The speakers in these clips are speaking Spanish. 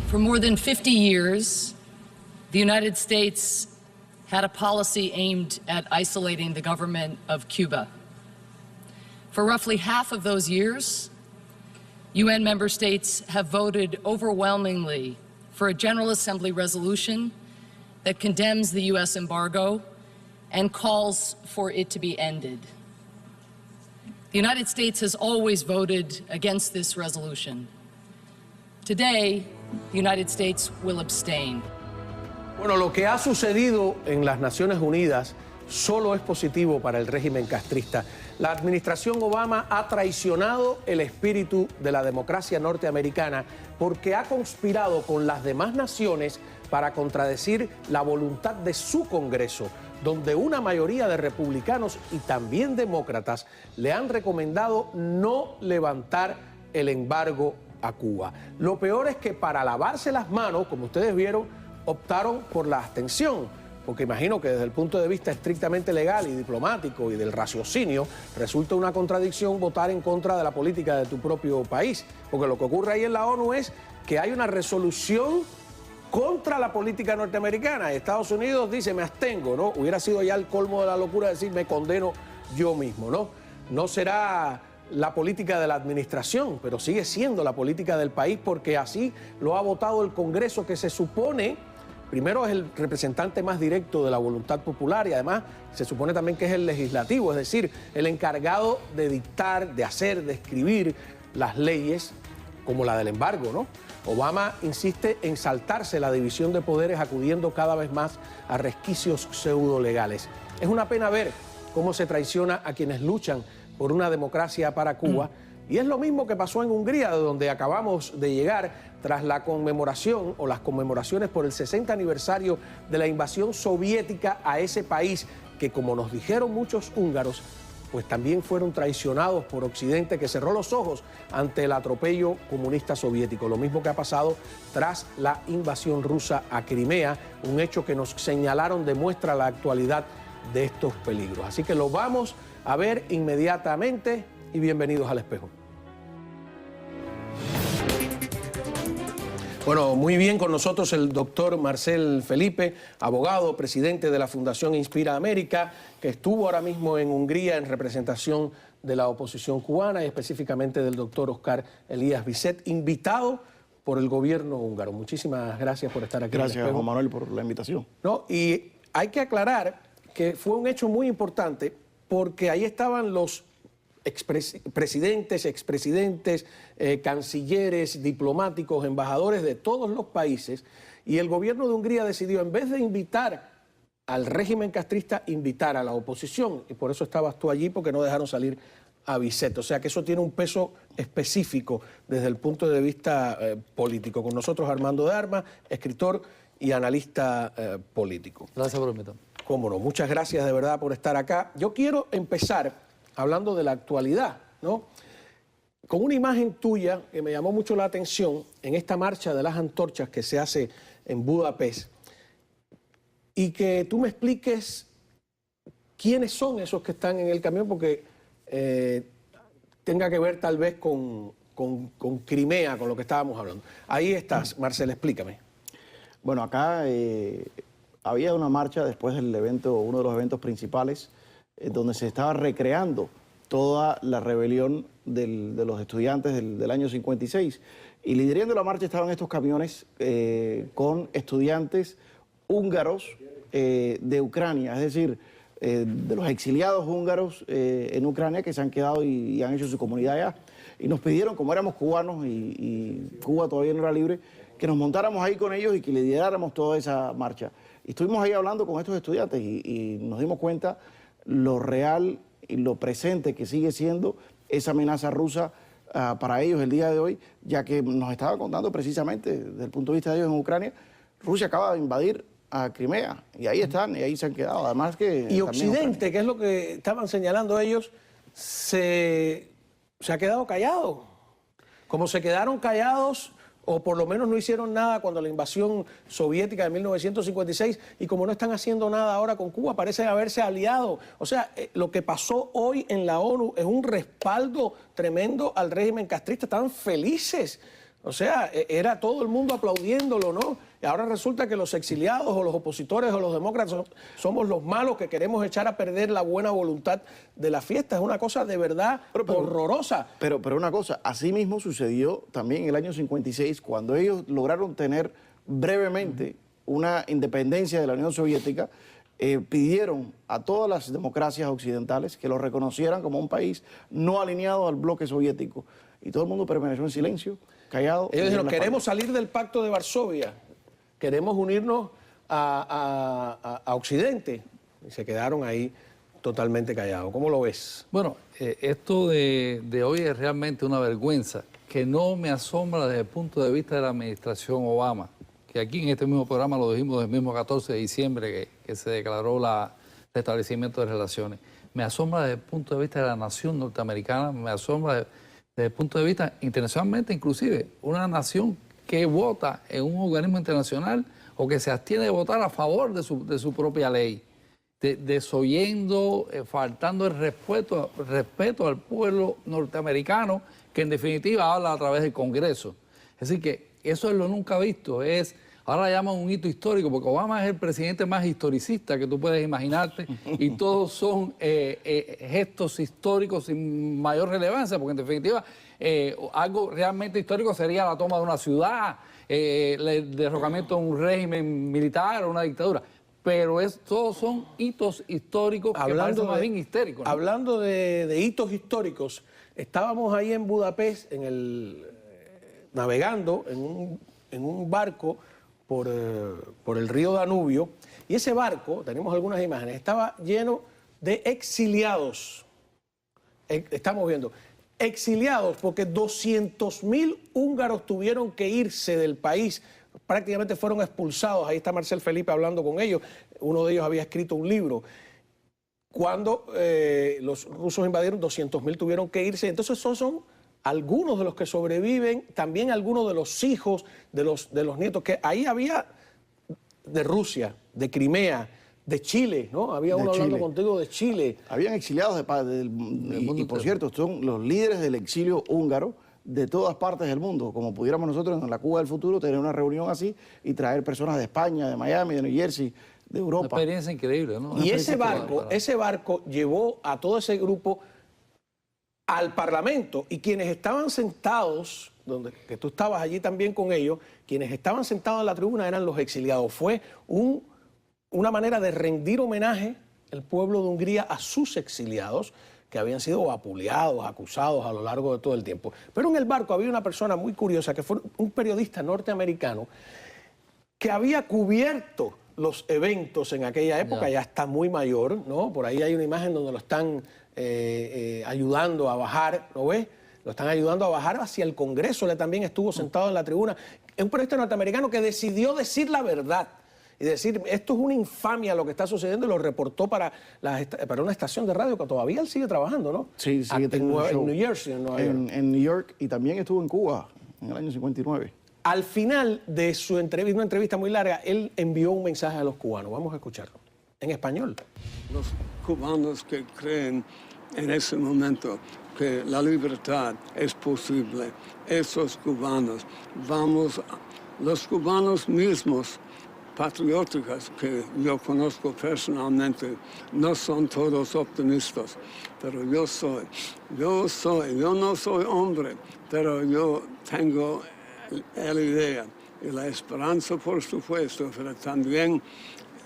For more than 50 years, the United States had a policy aimed at isolating the government of Cuba. For roughly half of those years, UN member states have voted overwhelmingly for a General Assembly resolution that condemns the U.S. embargo and calls for it to be ended. The United States has always voted against this resolution. Today, the United States will abstain. Bueno, lo que ha sucedido en las Naciones Unidas solo es positivo para el régimen castrista. La administración Obama ha traicionado el espíritu de la democracia norteamericana porque ha conspirado con las demás naciones para contradecir la voluntad de su Congreso, donde una mayoría de republicanos y también demócratas le han recomendado no levantar el embargo a Cuba. Lo peor es que para lavarse las manos, como ustedes vieron, optaron por la abstención, porque imagino que desde el punto de vista estrictamente legal y diplomático y del raciocinio, resulta una contradicción votar en contra de la política de tu propio país, porque lo que ocurre ahí en la ONU es que hay una resolución contra la política norteamericana. Estados Unidos dice, me abstengo, ¿no? Hubiera sido ya el colmo de la locura decir, me condeno yo mismo, ¿no? No será la política de la administración, pero sigue siendo la política del país porque así lo ha votado el Congreso, que se supone, primero es el representante más directo de la voluntad popular y además se supone también que es el legislativo, es decir, el encargado de dictar, de hacer, de escribir las leyes como la del embargo, ¿no? Obama insiste en saltarse la división de poderes acudiendo cada vez más a resquicios pseudo-legales. Es una pena ver cómo se traiciona a quienes luchan por una democracia para Cuba. Y es lo mismo que pasó en Hungría, de donde acabamos de llegar tras la conmemoración o las conmemoraciones por el 60 aniversario de la invasión soviética a ese país, que como nos dijeron muchos húngaros, pues también fueron traicionados por Occidente, que cerró los ojos ante el atropello comunista soviético. Lo mismo que ha pasado tras la invasión rusa a Crimea, un hecho que nos señalaron demuestra la actualidad de estos peligros. Así que lo vamos a ver inmediatamente y bienvenidos al Espejo. Bueno, muy bien, con nosotros el doctor Marcel Felipe, abogado, presidente de la Fundación Inspira América, que estuvo ahora mismo en Hungría en representación de la oposición cubana y específicamente del doctor Oscar Elías Bisset, invitado por el gobierno húngaro. Muchísimas gracias por estar aquí. Gracias, Juan Manuel, por la invitación. No, y hay que aclarar que fue un hecho muy importante porque ahí estaban los presidentes, expresidentes, cancilleres, diplomáticos, embajadores de todos los países, y el gobierno de Hungría decidió, en vez de invitar al régimen castrista, invitar a la oposición, y por eso estabas tú allí, porque no dejaron salir a Bisset. O sea que eso tiene un peso específico desde el punto de vista político. Con nosotros Armando de Armas, escritor y analista político. Gracias por invitarme. Cómo no, muchas gracias de verdad por estar acá. Yo quiero empezar hablando de la actualidad, ¿no? Con una imagen tuya que me llamó mucho la atención en esta marcha de las antorchas que se hace en Budapest, y que tú me expliques quiénes son esos que están en el camión, porque tenga que ver tal vez con Crimea, con lo que estábamos hablando. Ahí estás, Marcel, explícame. Bueno, acá había una marcha después del evento, uno de los eventos principales, donde se estaba recreando toda la rebelión de los estudiantes del año 56. Y liderando la marcha estaban estos camiones con estudiantes húngaros de Ucrania, es decir, de los exiliados húngaros en Ucrania que se han quedado y han hecho su comunidad allá. Y nos pidieron, como éramos cubanos y Cuba todavía no era libre, que nos montáramos ahí con ellos y que lideráramos toda esa marcha. Y estuvimos ahí hablando con estos estudiantes y nos dimos cuenta lo real y lo presente que sigue siendo esa amenaza rusa para ellos el día de hoy, ya que nos estaba contando precisamente desde el punto de vista de ellos en Ucrania, Rusia acaba de invadir a Crimea y ahí están y ahí se han quedado. Además que y Occidente, que es lo que estaban señalando ellos, se ha quedado callado. Como se quedaron callados, o por lo menos no hicieron nada cuando la invasión soviética de 1956, y como no están haciendo nada ahora con Cuba, parece haberse aliado. O sea, lo que pasó hoy en la ONU es un respaldo tremendo al régimen castrista. Estaban felices O sea, era todo el mundo aplaudiéndolo, ¿no? Y ahora resulta que los exiliados o los opositores o los demócratas somos los malos que queremos echar a perder la buena voluntad de la fiesta. Es una cosa de verdad horrorosa. Pero una cosa, así mismo sucedió también en el año 56, cuando ellos lograron tener brevemente una independencia de la Unión Soviética. Pidieron a todas las democracias occidentales que lo reconocieran como un país no alineado al bloque soviético. Y todo el mundo permaneció en silencio, callado. Ellos dijeron, queremos salir del Pacto de Varsovia, queremos unirnos a Occidente. Y se quedaron ahí totalmente callados. ¿Cómo lo ves? Bueno, esto de hoy es realmente una vergüenza que no me asombra desde el punto de vista de la administración Obama, que aquí en este mismo programa lo dijimos el mismo 14 de diciembre que se declaró el restablecimiento de relaciones. Me asombra desde el punto de vista de la nación norteamericana, me asombra desde el punto de vista internacionalmente, inclusive una nación que vota en un organismo internacional o que se abstiene de votar a favor de su propia ley, desoyendo, faltando el respeto al pueblo norteamericano, que en definitiva habla a través del Congreso. Es decir, que eso es lo nunca visto, ahora le llaman un hito histórico, porque Obama es el presidente más historicista que tú puedes imaginarte, y todos son gestos históricos sin mayor relevancia, porque en definitiva algo realmente histórico sería la toma de una ciudad, el derrocamiento de un régimen militar o una dictadura. Pero todos son hitos históricos que parecen más bien histéricos, ¿no? Hablando de hitos históricos, estábamos ahí en Budapest, navegando en un barco por el río Danubio, y ese barco, tenemos algunas imágenes, estaba lleno de exiliados. Estamos viendo, exiliados, porque 200.000 húngaros tuvieron que irse del país, prácticamente fueron expulsados. Ahí está Marcel Felipe hablando con ellos, uno de ellos había escrito un libro. Cuando los rusos invadieron, 200.000 tuvieron que irse. Entonces esos son algunos de los que sobreviven, también algunos de los hijos, de los nietos, que ahí había de Rusia, de Crimea, de Chile, ¿no? Había uno hablando contigo de Chile. Habían exiliados y por cierto, son los líderes del exilio húngaro de todas partes del mundo, como pudiéramos nosotros en la Cuba del futuro tener una reunión así y traer personas de España, de Miami, de New Jersey, de Europa. Una experiencia increíble, ¿no? Y ese barco llevó a todo ese grupo al Parlamento, y quienes estaban sentados, que tú estabas allí también con ellos, quienes estaban sentados en la tribuna eran los exiliados. Fue una manera de rendir homenaje el pueblo de Hungría a sus exiliados, que habían sido vapuleados, acusados a lo largo de todo el tiempo. Pero en el barco había una persona muy curiosa, que fue un periodista norteamericano, que había cubierto los eventos en aquella época, ya está muy mayor, ¿no? Por ahí hay una imagen donde lo están ayudando a bajar, ¿no ves? Lo están ayudando a bajar hacia el Congreso. Él también estuvo sentado en la tribuna. Es un periodista norteamericano que decidió decir la verdad y decir, esto es una infamia lo que está sucediendo, y lo reportó para una estación de radio que todavía él sigue trabajando, ¿no? Sí, sigue teniendo un show en New Jersey, en Nueva York. En New York, y también estuvo en Cuba en el año 59. Al final de su entrevista, una entrevista muy larga, él envió un mensaje a los cubanos. Vamos a escucharlo, en español. Los cubanos que creen en ese momento que la libertad es posible, esos cubanos, los cubanos mismos, patrióticos que yo conozco personalmente, no son todos optimistas, pero yo no soy hombre, pero yo tengo la idea y la esperanza, por supuesto, pero también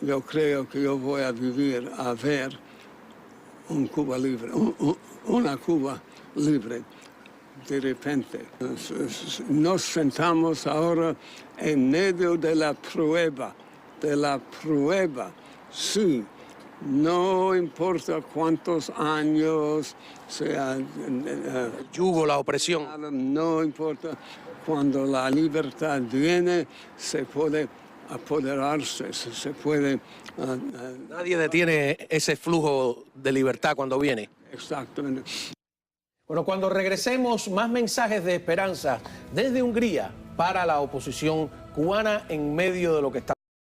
yo creo que yo voy a vivir a ver un Cuba libre, una Cuba libre de repente. Nos sentamos ahora en medio de la prueba, sí. No importa cuántos años sea el yugo, la opresión. No importa. Cuando la libertad viene, se puede apoderarse, se puede... Nadie detiene ese flujo de libertad cuando viene. Exactamente. Bueno, cuando regresemos, más mensajes de esperanza desde Hungría para la oposición cubana en medio de lo que está